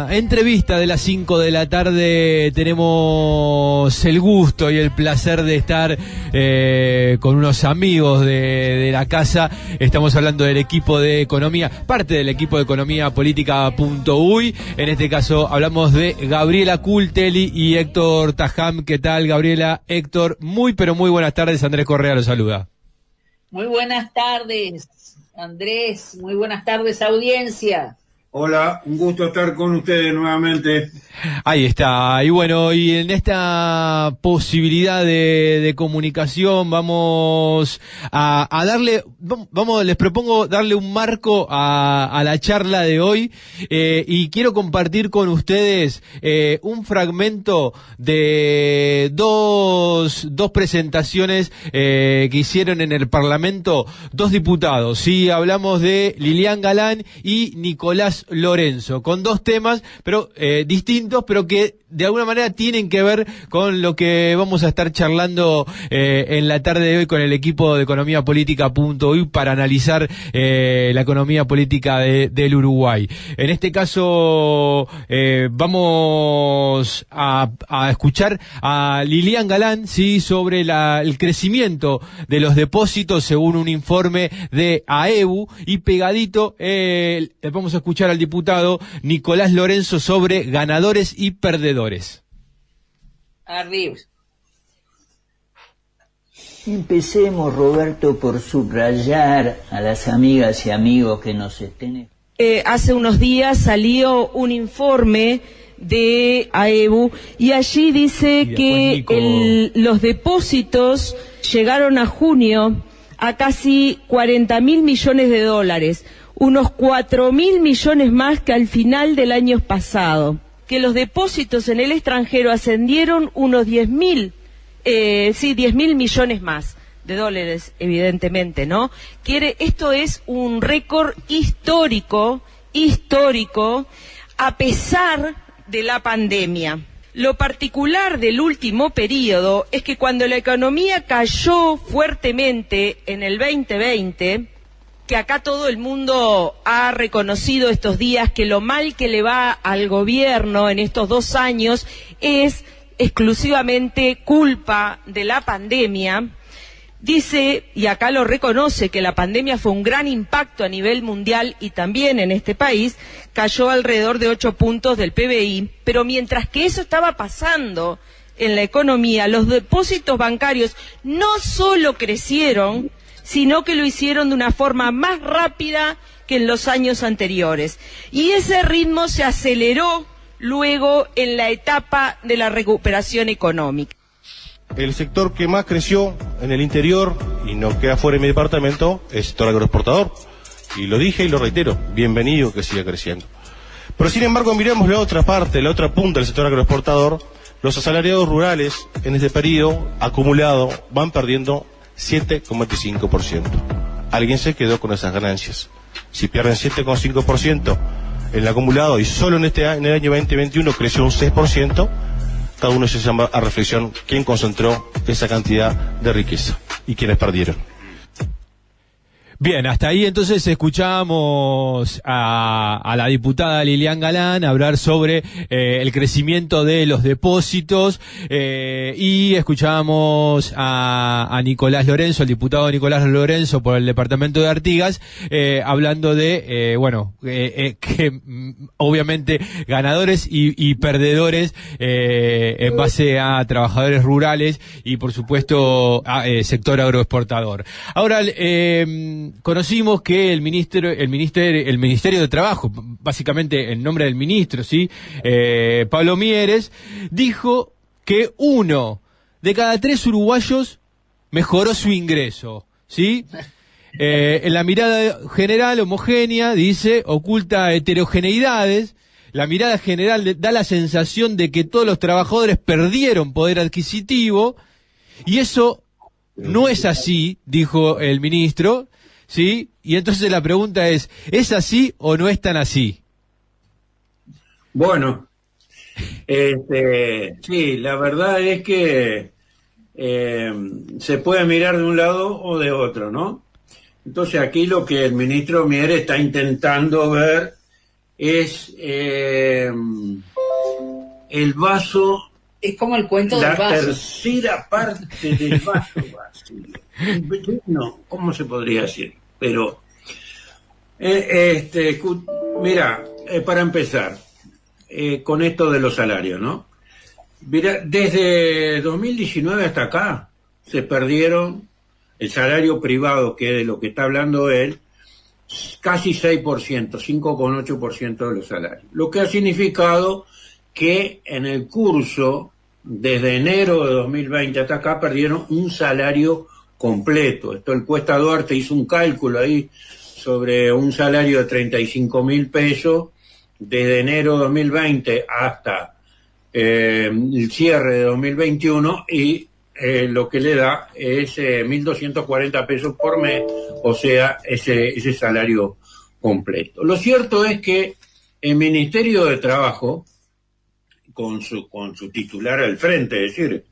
Entrevista de las 5 de la tarde. Tenemos el gusto y el placer de estar con unos amigos de la casa. Estamos hablando del equipo de economía, parte del equipo de economía política.uy. En este caso hablamos de Gabriela Culteli y Héctor Tajam. ¿Qué tal, Gabriela? Héctor, muy pero muy buenas tardes. Andrés Correa los saluda. Muy buenas tardes, Andrés. Muy buenas tardes, audiencia. Hola, un gusto estar con ustedes nuevamente. Ahí está, y bueno, y en esta posibilidad de comunicación vamos a darle, les propongo darle un marco a la charla de hoy, y quiero compartir con ustedes un fragmento de dos presentaciones que hicieron en el Parlamento dos diputados, ¿sí? Hablamos de Lilian Galán y Nicolás Lorenzo, con dos temas pero distintos, pero que de alguna manera tienen que ver con lo que vamos a estar charlando en la tarde de hoy con el equipo de economía política.uy para analizar la economía política del Uruguay. En este caso vamos a escuchar a Lilian Galán, sí, sobre el crecimiento de los depósitos según un informe de AEBU, y pegadito vamos a escuchar al diputado Nicolás Lorenzo sobre ganadores y perdedores. Arriba. Empecemos, Roberto, por subrayar a las amigas y amigos que nos estén. Hace unos días salió un informe de AEBU y allí dice que los depósitos llegaron a junio a casi 40.000 millones de dólares, unos 4.000 millones más que al final del año pasado. Que los depósitos en el extranjero ascendieron unos 10.000 millones más de dólares, evidentemente, ¿no? Esto es un récord histórico, a pesar de la pandemia. Lo particular del último periodo es que cuando la economía cayó fuertemente en el 2020, que acá todo el mundo ha reconocido estos días que lo mal que le va al gobierno en estos 2 años es exclusivamente culpa de la pandemia. Dice, y acá lo reconoce, que la pandemia fue un gran impacto a nivel mundial y también en este país, cayó alrededor de 8 puntos del PBI, pero mientras que eso estaba pasando en la economía, los depósitos bancarios no solo crecieron, sino que lo hicieron de una forma más rápida que en los años anteriores. Y ese ritmo se aceleró luego en la etapa de la recuperación económica. El sector que más creció en el interior, y no queda fuera de mi departamento, es el sector agroexportador. Y lo dije y lo reitero, bienvenido que siga creciendo. Pero sin embargo, miremos la otra parte, la otra punta del sector agroexportador. Los asalariados rurales en este periodo acumulado van perdiendo 7,25%. Alguien se quedó con esas ganancias. Si pierden 7,5% en el acumulado y solo en el año 2021 creció un 6%, cada uno se llama a reflexión quién concentró esa cantidad de riqueza y quiénes perdieron. Bien, hasta ahí entonces escuchamos a la diputada Lilian Galán hablar sobre el crecimiento de los depósitos, y escuchamos a Nicolás Lorenzo, el diputado Nicolás Lorenzo por el departamento de Artigas, hablando de, que obviamente ganadores y perdedores en base a trabajadores rurales y por supuesto sector agroexportador. Ahora, conocimos que el Ministerio de Trabajo, básicamente en nombre del ministro, ¿sí? Pablo Mieres, dijo que 1 de cada 3 uruguayos mejoró su ingreso, ¿sí? En la mirada general homogénea, dice, oculta heterogeneidades. La mirada general da la sensación de que todos los trabajadores perdieron poder adquisitivo, y eso no es así, dijo el ministro, ¿sí? Y entonces la pregunta es así o no es tan así? Bueno, sí, la verdad es que se puede mirar de un lado o de otro, ¿no? Entonces aquí lo que el ministro Mieres está intentando ver es el vaso, Es como el cuento del la vaso. tercera parte del vaso vacío. No, ¿cómo se podría decir? Pero, mira, para empezar, con esto de los salarios, ¿no? Mira, desde 2019 hasta acá se perdieron el salario privado, que es de lo que está hablando él, casi 6%, 5,8% de los salarios. Lo que ha significado que en el curso, desde enero de 2020 hasta acá, perdieron un salario completo. Esto el Cuesta Duarte hizo un cálculo ahí sobre un salario de 35.000 pesos desde enero de 2020 hasta el cierre de 2021 y lo que le da es 1.240 pesos por mes, o sea, ese salario completo. Lo cierto es que el Ministerio de Trabajo, con su titular al frente, es decir,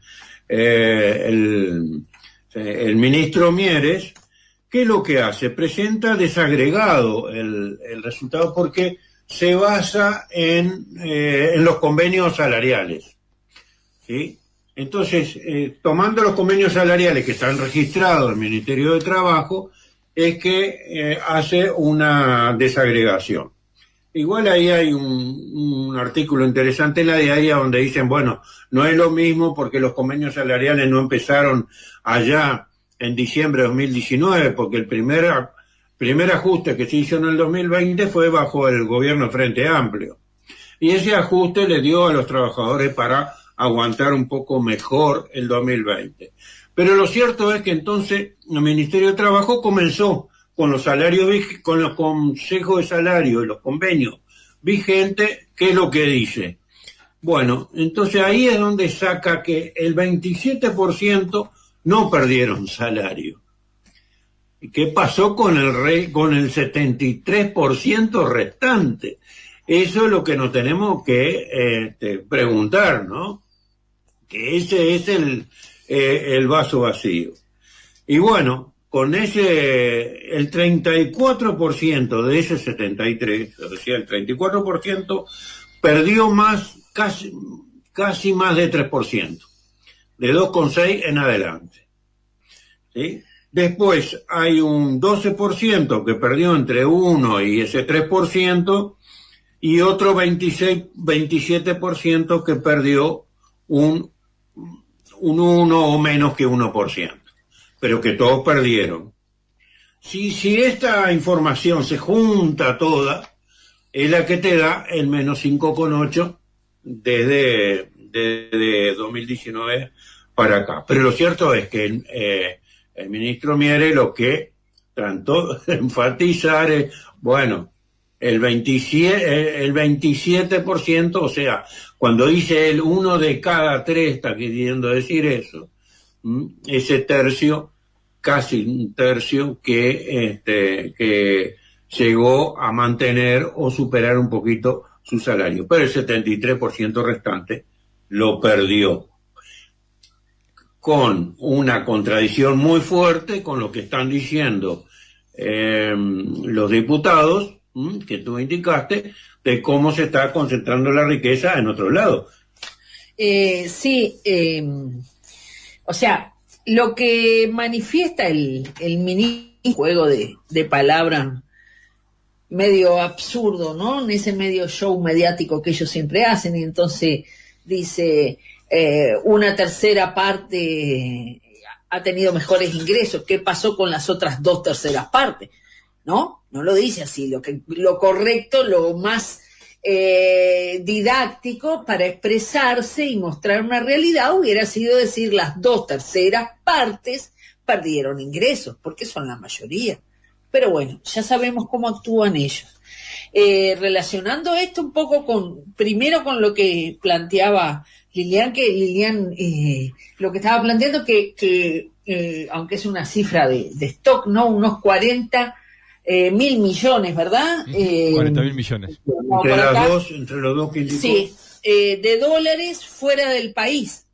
el ministro Mieres, ¿qué es lo que hace? Presenta desagregado el resultado porque se basa en los convenios salariales, ¿sí? Entonces, tomando los convenios salariales que están registrados en el Ministerio de Trabajo, es que hace una desagregación. Igual ahí hay un artículo interesante en la diaria donde dicen, bueno, no es lo mismo porque los convenios salariales no empezaron allá en diciembre de 2019, porque el primer ajuste que se hizo en el 2020 fue bajo el gobierno Frente Amplio. Y ese ajuste le dio a los trabajadores para aguantar un poco mejor el 2020. Pero lo cierto es que entonces el Ministerio de Trabajo comenzó con los salarios, con los consejos de salario y los convenios vigentes. ¿Qué es lo que dice? Bueno, entonces ahí es donde saca que el 27% no perdieron salario. ¿Y qué pasó con el 73% restante? Eso es lo que nos tenemos que preguntar, ¿no? Que ese es el vaso vacío. Y bueno, con el 34% de ese 73%, o sea, el 34% perdió más, casi más de 3%, de 2,6 en adelante, ¿sí? Después hay un 12% que perdió entre 1 y ese 3%, y otro 27% que perdió un 1 o menos que 1%, pero que todos perdieron. Si esta información se junta toda, es la que te da el menos 5,8 desde 2019 para acá. Pero lo cierto es que el ministro Mieres lo que trató de enfatizar es, bueno, el 27%, o sea, cuando dice él 1 de cada 3 está queriendo decir eso, ese tercio, casi un tercio que llegó a mantener o superar un poquito su salario, pero el 73% restante lo perdió, con una contradicción muy fuerte con lo que están diciendo los diputados, que tú indicaste, de cómo se está concentrando la riqueza en otro lado. Sí, o sea, lo que manifiesta el mini juego de palabras medio absurdo, ¿no? En ese medio show mediático que ellos siempre hacen, y entonces dice una tercera parte ha tenido mejores ingresos. ¿Qué pasó con las otras 2 terceras partes? ¿No? No lo dice así. Lo correcto, lo más didáctico para expresarse y mostrar una realidad hubiera sido decir las 2 terceras partes perdieron ingresos, porque son la mayoría. Pero bueno, ya sabemos cómo actúan ellos. Relacionando esto un poco primero con lo que planteaba Lilian, lo que estaba planteando que aunque es una cifra de stock, ¿no? Unos 40 mil millones, ¿verdad? 40.000 millones. Entre los dos que indicó. Sí, de dólares fuera del país.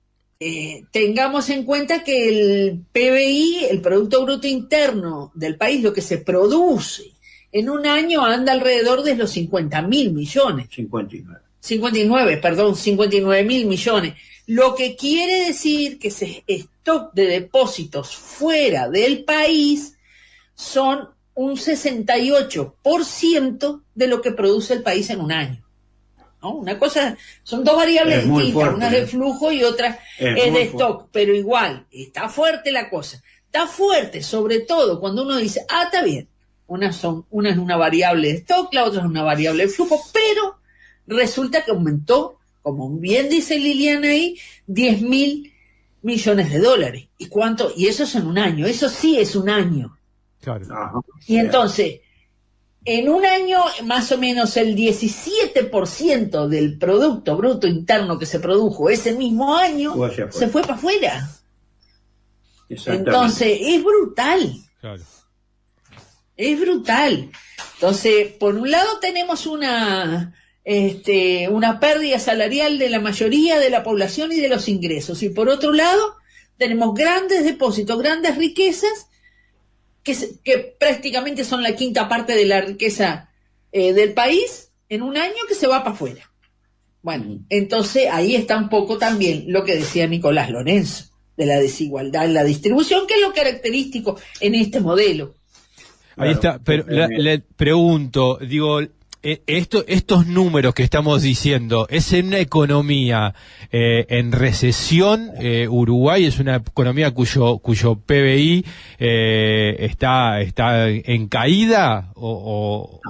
Tengamos en cuenta que el PBI, el Producto Bruto Interno del país, lo que se produce en un año anda alrededor de los 50.000 millones. 59.000 millones. Lo que quiere decir que ese stock de depósitos fuera del país son un 68% de lo que produce el país en un año, ¿no? Una cosa, son dos variables distintas, fuerte, una es de flujo y otra es de stock, pero igual, está fuerte la cosa. Está fuerte, sobre todo cuando uno dice, está bien, una es una variable de stock, la otra es una variable de flujo, pero resulta que aumentó, como bien dice Liliana ahí, 10.000 millones de dólares. ¿Y eso es en un año? Eso sí es un año. Claro. Y entonces, en un año, más o menos el 17% del Producto Bruto Interno que se produjo ese mismo año se fue para afuera. Entonces, es brutal. Claro. Es brutal. Entonces, por un lado tenemos una pérdida salarial de la mayoría de la población y de los ingresos. Y por otro lado, tenemos grandes depósitos, grandes riquezas, que prácticamente son la quinta parte de la riqueza del país en un año que se va para afuera. Bueno, entonces ahí está un poco también lo que decía Nicolás Lorenzo, de la desigualdad en la distribución, que es lo característico en este modelo. Ahí está, pero le pregunto, digo, estos números que estamos diciendo, ¿es en una economía en recesión? Uruguay es una economía cuyo PBI está en caída o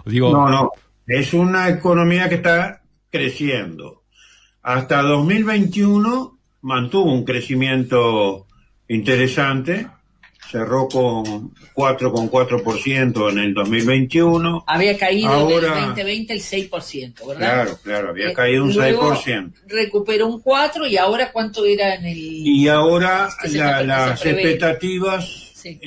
digo. No, es una economía que está creciendo. Hasta 2021 mantuvo un crecimiento interesante. Cerró con 4,4% en el 2021. Había caído ahora, en el 2020 el 6%, ¿verdad? Claro, había caído un luego 6%. Recuperó un 4% y ahora ¿cuánto era en el...? Y ahora las expectativas sí.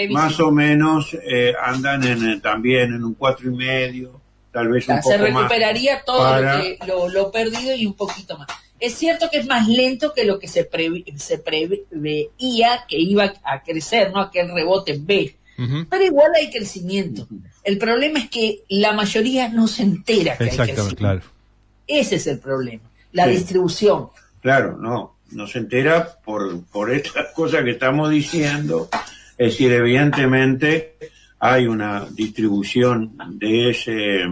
Más o menos andan también en un 4,5%, tal vez un poco más. Se recuperaría todo lo perdido y un poquito más. Es cierto que es más lento que lo que se preveía que iba a crecer, ¿no? Aquel rebote B. Uh-huh. Pero igual hay crecimiento. Uh-huh. El problema es que la mayoría no se entera que hay crecimiento. Claro. Ese es el problema, la distribución. Claro, no se entera por estas cosas que estamos diciendo. Es decir, evidentemente hay una distribución de ese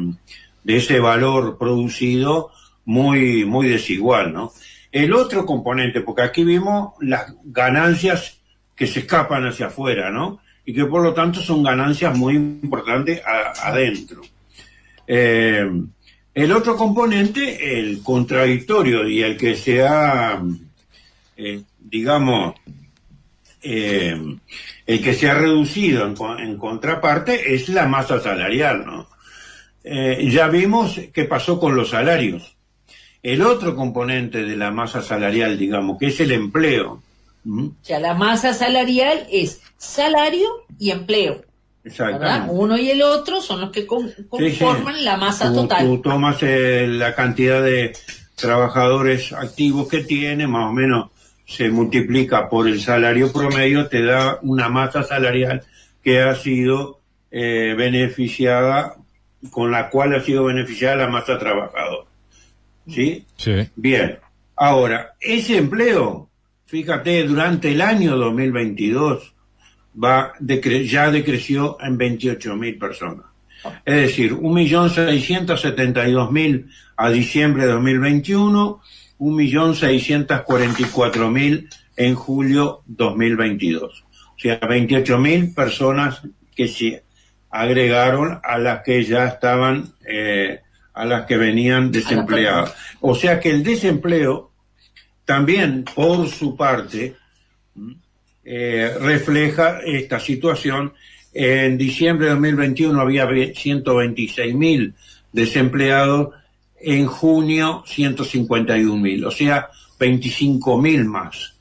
valor producido muy desigual, ¿no? El otro componente, porque aquí vimos las ganancias que se escapan hacia afuera, ¿no? Y que por lo tanto son ganancias muy importantes adentro. El otro componente, el contradictorio y el que se ha, el que se ha reducido en contraparte es la masa salarial, ¿no? Ya vimos qué pasó con los salarios. El otro componente de la masa salarial, digamos, que es el empleo. O sea, la masa salarial es salario y empleo. Exactamente. ¿Verdad? Uno y el otro son los que conforman la masa total. Tú tomas la cantidad de trabajadores activos que tiene, más o menos se multiplica por el salario promedio, te da una masa salarial que ha sido beneficiada, con la cual ha sido beneficiada la masa trabajadora. ¿Sí? Sí. Bien. Ahora, ese empleo, fíjate, durante el año 2022 ya decreció en 28.000 personas. Es decir, 1.672.000 a diciembre de 2021, 1.644.000 en julio 2022. O sea, 28.000 personas que se agregaron a las que ya estaban, a las que venían desempleadas. O sea que el desempleo también, por su parte, refleja esta situación. En diciembre de 2021 había 126.000 desempleados, en junio 151.000, o sea, 25.000 más.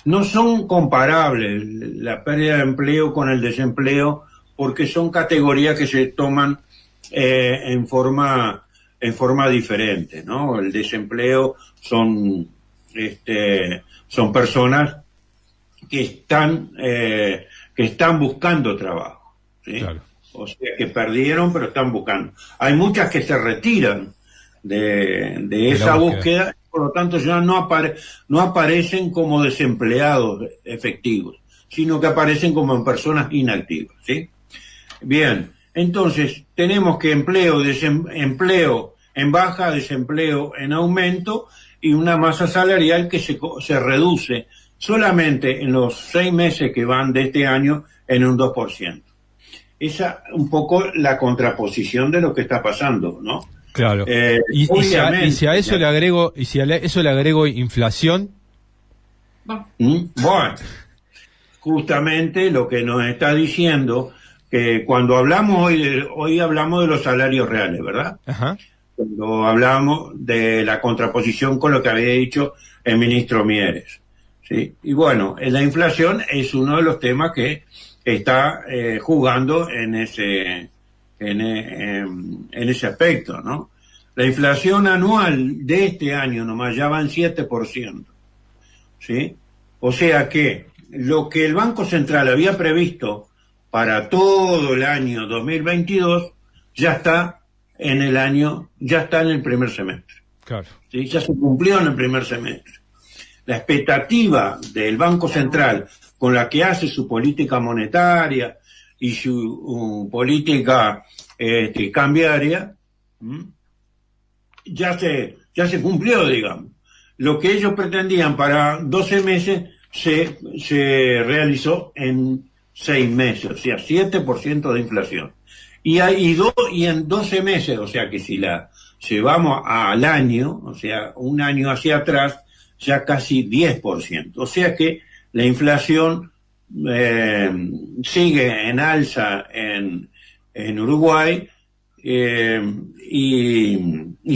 No son comparables la pérdida de empleo con el desempleo, porque son categorías que se toman en forma diferente, ¿no? El desempleo son personas que están buscando trabajo, ¿sí? Claro. O sea que perdieron, pero están buscando. Hay muchas que se retiran de esa búsqueda, por lo tanto ya no aparecen como desempleados efectivos, sino que aparecen como personas inactivas, ¿sí? Bien, entonces tenemos que empleo en baja, desempleo en aumento y una masa salarial que se reduce solamente en los 6 meses que van de este año en un 2%. Esa un poco la contraposición de lo que está pasando, ¿no? Claro. Y si a eso le agrego inflación. Bueno, justamente lo que nos está diciendo que cuando hablamos hoy hablamos de los salarios reales, ¿verdad? Ajá. Cuando hablamos de la contraposición con lo que había dicho el ministro Mieres, ¿sí? Y bueno, la inflación es uno de los temas que está jugando en ese aspecto, ¿no? La inflación anual de este año nomás ya va en 7%, ¿sí? O sea que lo que el Banco Central había previsto para todo el año 2022 ya está en el primer semestre. Claro. ¿Sí? Ya se cumplió en el primer semestre. La expectativa del Banco Central con la que hace su política monetaria y su política cambiaria, ya se cumplió, digamos. Lo que ellos pretendían para 12 meses se realizó en 6 meses, o sea, 7% de inflación. Y en 12 meses, o sea que si la llevamos al año, o sea, un año hacia atrás, ya casi 10%. O sea que la inflación sigue en alza en Uruguay y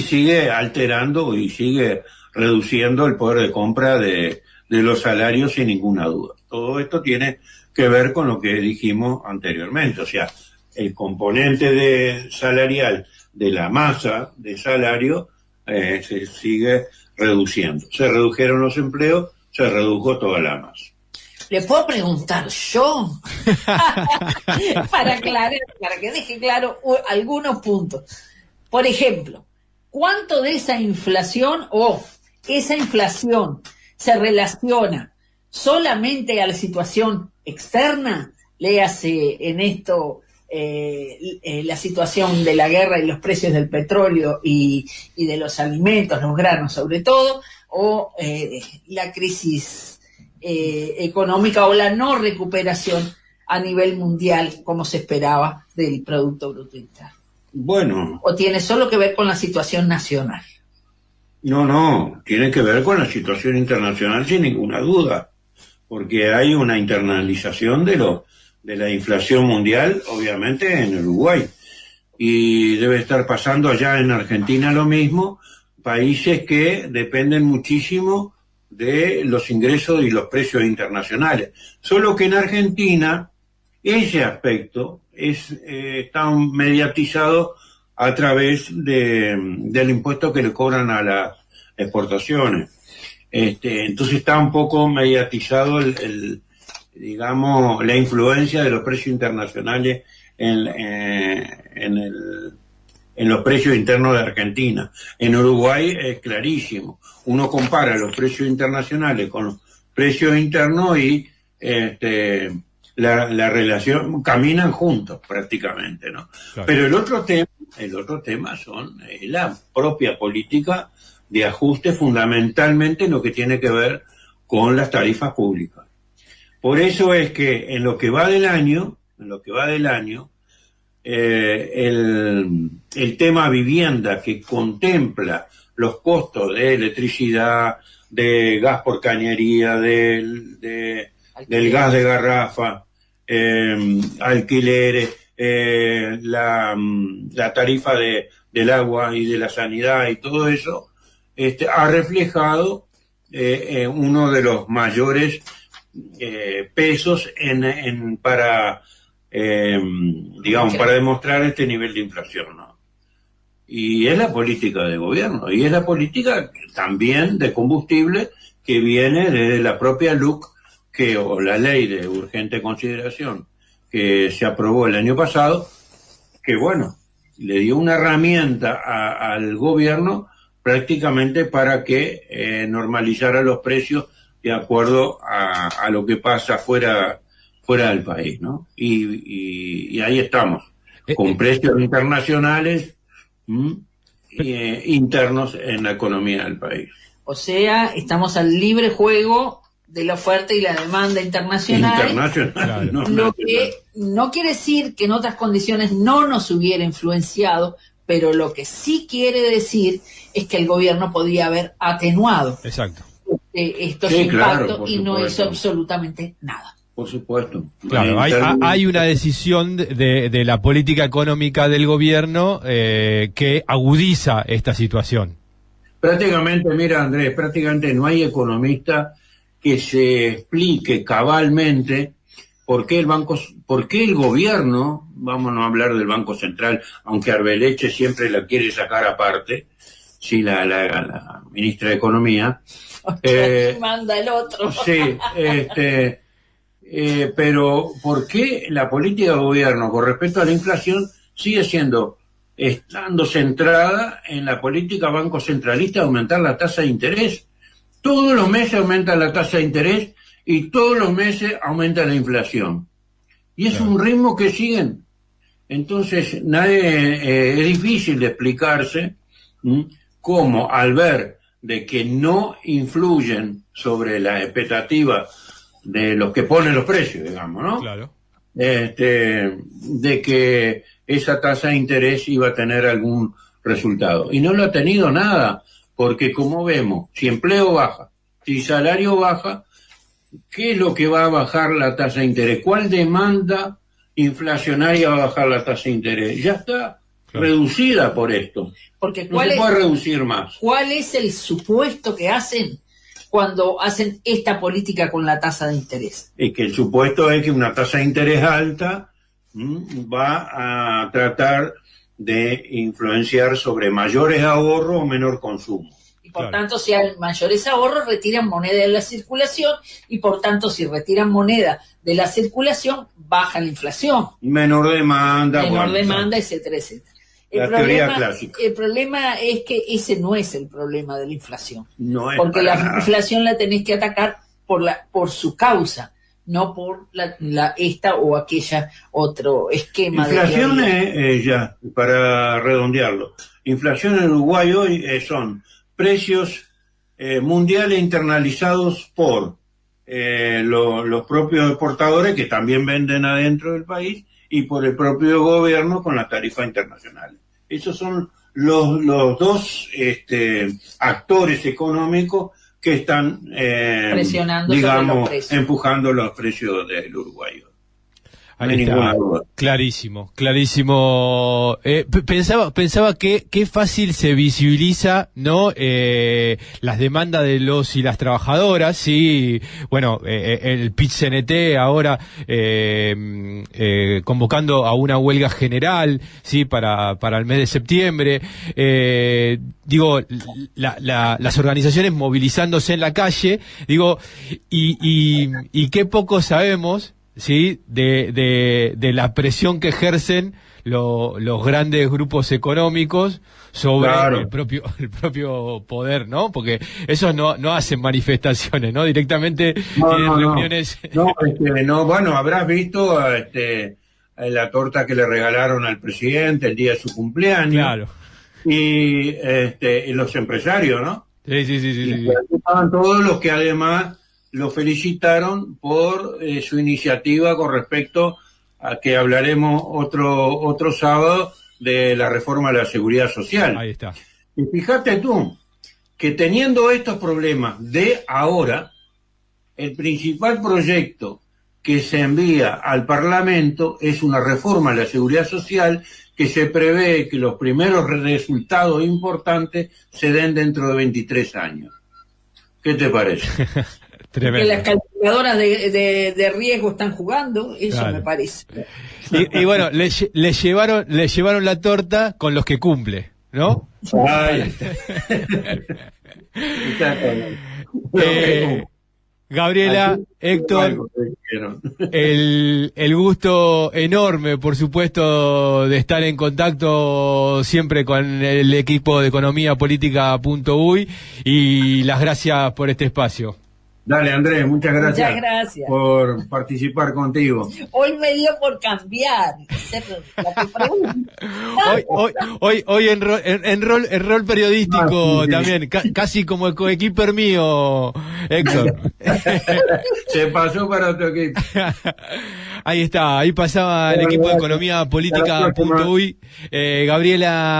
sigue alterando y sigue reduciendo el poder de compra de los salarios sin ninguna duda. Todo esto tiene que ver con lo que dijimos anteriormente, o sea, el componente salarial de la masa de salario se sigue reduciendo. Se redujeron los empleos, se redujo toda la masa. ¿Le puedo preguntar yo? para que deje claro algunos puntos. Por ejemplo, ¿cuánto de esa inflación esa inflación se relaciona solamente a la situación externa? Léase en esto la situación de la guerra y los precios del petróleo y de los alimentos, los granos sobre todo, o la crisis económica o la no recuperación a nivel mundial como se esperaba del Producto Bruto Interno. Bueno. ¿O tiene solo que ver con la situación nacional? No, tiene que ver con la situación internacional sin ninguna duda, porque hay una internalización de la inflación mundial, obviamente en Uruguay, y debe estar pasando allá en Argentina lo mismo, países que dependen muchísimo de los ingresos y los precios internacionales. Solo que en Argentina ese aspecto está mediatizado a través del impuesto que le cobran a las exportaciones. Entonces está un poco mediatizado digamos, la influencia de los precios internacionales en los precios internos de Argentina. En Uruguay es clarísimo. Uno compara los precios internacionales con los precios internos y la relación, caminan juntos prácticamente, ¿no? Claro. Pero el otro tema son la propia política de ajuste, fundamentalmente en lo que tiene que ver con las tarifas públicas. Por eso es que en lo que va del año, el tema vivienda, que contempla los costos de electricidad, de gas por cañería, del gas de garrafa, alquileres, la tarifa del agua y de la sanidad y todo eso, ha reflejado uno de los mayores pesos para demostrar este nivel de inflación, ¿no? Y es la política de gobierno, y es la política también de combustible que viene desde la propia LUC, o la ley de urgente consideración que se aprobó el año pasado, que bueno, le dio una herramienta al gobierno prácticamente para que normalizara los precios de acuerdo a lo que pasa fuera del país, ¿no? Y ahí estamos, con precios internacionales internos en la economía del país. O sea, estamos al libre juego de la oferta y la demanda internacional. Claro. Lo que no quiere decir que en otras condiciones no nos hubiera influenciado, pero lo que sí quiere decir es que el gobierno podía haber atenuado Exacto. estos Sí, impactos claro, y no hizo absolutamente nada. Por supuesto. Claro, hay una decisión de la política económica del gobierno que agudiza esta situación. Prácticamente, mira Andrés, prácticamente no hay economista que se explique cabalmente por qué el gobierno, vamos a no hablar del Banco Central, aunque Arbeleche siempre la quiere sacar aparte, sí, la ministra de Economía. Manda el otro. Sí, pero ¿por qué la política del gobierno con respecto a la inflación sigue estando centrada en la política banco centralista de aumentar la tasa de interés? Todos los meses aumenta la tasa de interés y todos los meses aumenta la inflación. Y es un ritmo que siguen. Entonces, es difícil de explicarse cómo al ver de que no influyen sobre la expectativa de los que ponen los precios, digamos, ¿no? Claro. De que esa tasa de interés iba a tener algún resultado. Y no lo ha tenido nada, porque como vemos, si empleo baja, si salario baja, ¿qué es lo que va a bajar la tasa de interés? ¿Cuál demanda inflacionaria va a bajar la tasa de interés? Ya está reducida por esto. Porque no se puede reducir más. ¿Cuál es el supuesto que hacen cuando hacen esta política con la tasa de interés? Es que el supuesto es que una tasa de interés alta va a tratar de influenciar sobre mayores ahorros o menor consumo. Y por tanto, si hay mayores ahorros, retiran moneda de la circulación y por tanto, si retiran moneda de la circulación, baja la inflación. Menor demanda. Etcétera, etcétera. Teoría clásica. El problema es que ese no es el problema de la inflación. No es porque la inflación la tenés que atacar por su causa, no por esta o aquella otro esquema. Inflación es, ya, para redondearlo, inflación en Uruguay hoy son precios mundiales internalizados por los propios exportadores que también venden adentro del país y por el propio gobierno con las tarifas internacionales. Esos son los dos actores económicos que están, presionando, digamos, empujando los precios del uruguayo. Ahí está. Clarísimo. Pensaba que qué fácil se visibiliza, ¿no? Las demandas de los y las trabajadoras, sí. Bueno, el PIT-CNT ahora convocando a una huelga general, sí, para el mes de septiembre. Digo, las organizaciones movilizándose en la calle, digo, y qué poco sabemos, sí, de la presión que ejercen los grandes grupos económicos sobre el propio poder, ¿no? Porque esos no hacen manifestaciones, ¿no? Directamente tienen reuniones. Bueno, habrás visto la torta que le regalaron al presidente el día de su cumpleaños. Claro. Y los empresarios, ¿no? Sí. Estaban todos los que además lo felicitaron por su iniciativa con respecto a que hablaremos otro sábado de la reforma de la seguridad social. Ahí está. Y fíjate tú, que teniendo estos problemas de ahora, el principal proyecto que se envía al Parlamento es una reforma de la seguridad social que se prevé que los primeros resultados importantes se den dentro de 23 años. ¿Qué te parece? Tremendo. Que las calculadoras de riesgo están jugando, eso claro. Me parece. Y bueno, le llevaron la torta con los que cumple, ¿no? Gabriela, Héctor, el gusto enorme, por supuesto, de estar en contacto siempre con el equipo de economía-política.uy y las gracias por este espacio. Dale, Andrés, muchas gracias. Muchas gracias Por participar contigo. Hoy me dio por cambiar. Hoy en rol periodístico también, casi como el coequiper mío, Héctor. Se pasó para otro equipo. Ahí está, ahí pasaba el equipo de economía política.uy, Gabriela.